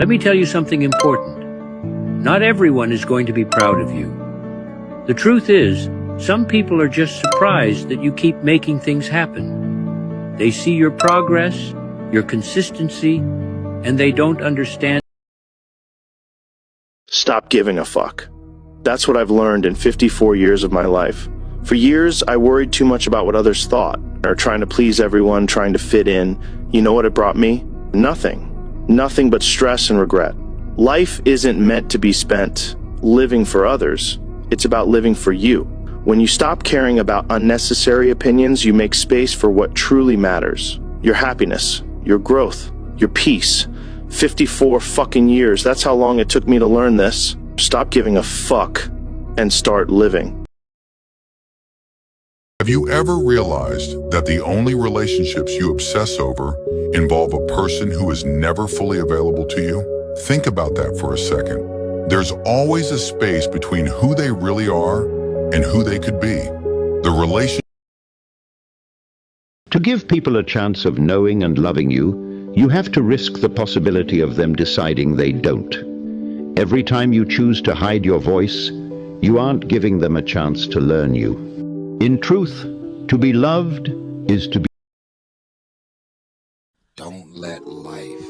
Let me tell you something important. Not everyone is going to be proud of you. The truth is, some people are just surprised that you keep making things happen. They see your progress, your consistency, and they don't understand. Stop giving a fuck. That's what I've learned in 54 years of my life. For years, I worried too much about what others thought, or trying to please everyone, trying to fit in. You know what it brought me? Nothing. Nothing but stress and regret. Life isn't meant to be spent living for others. It's about living for you. When you stop caring about unnecessary opinions, you make space for what truly matters. Your happiness, your growth, your peace. 54 fucking years, that's how long it took me to learn this. Stop giving a fuck and start living. Have you ever realized that the only relationships you obsess over involve a person who is never fully available to you? Think about that for a second. There's always a space between who they really are and who they could be. The relationship. To give people a chance of knowing and loving you, you have to risk the possibility of them deciding they don't. Every time you choose to hide your voice, you aren't giving them a chance to learn you. In truth, to be loved is to be. Don't let life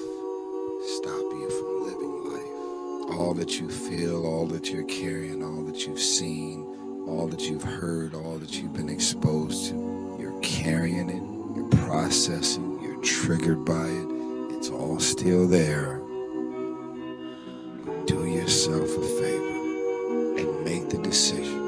stop you from living life. All that you feel, all that you're carrying, all that you've seen, all that you've heard, all that you've been exposed to, you're carrying it, you're processing, you're triggered by it, it's all still there. Do yourself a favor and make the decision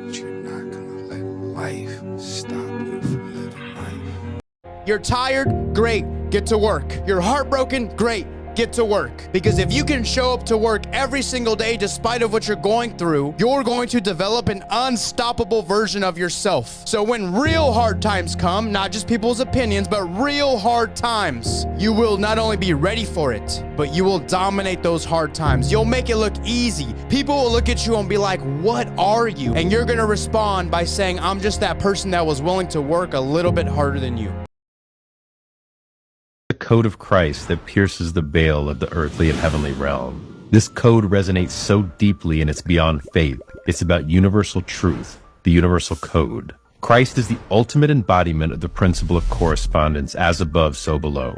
that you're not gonna let life stop you from living life. You're tired? Great, get to work. You're heartbroken? Great, get to work. Because if you can show up to work every single day despite of what you're going through, you're going to develop an unstoppable version of yourself. So when real hard times come, not just people's opinions, but real hard times, you will not only be ready for it, but you will dominate those hard times. You'll make it look easy. People will look at you and be like, what are you? And you're gonna respond by saying, I'm just that person that was willing to work a little bit harder than you. The code of Christ that pierces the veil of the earthly and heavenly realm. This code resonates so deeply and it's beyond faith. It's about universal truth, the universal code. Christ is the ultimate embodiment of the principle of correspondence, as above, so below.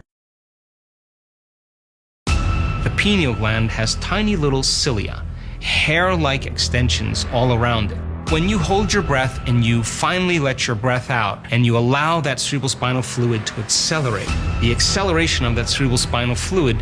The pineal gland has tiny little cilia, hair-like extensions all around it. When you hold your breath and you finally let your breath out and you allow that cerebrospinal fluid to accelerate, the acceleration of that cerebrospinal fluid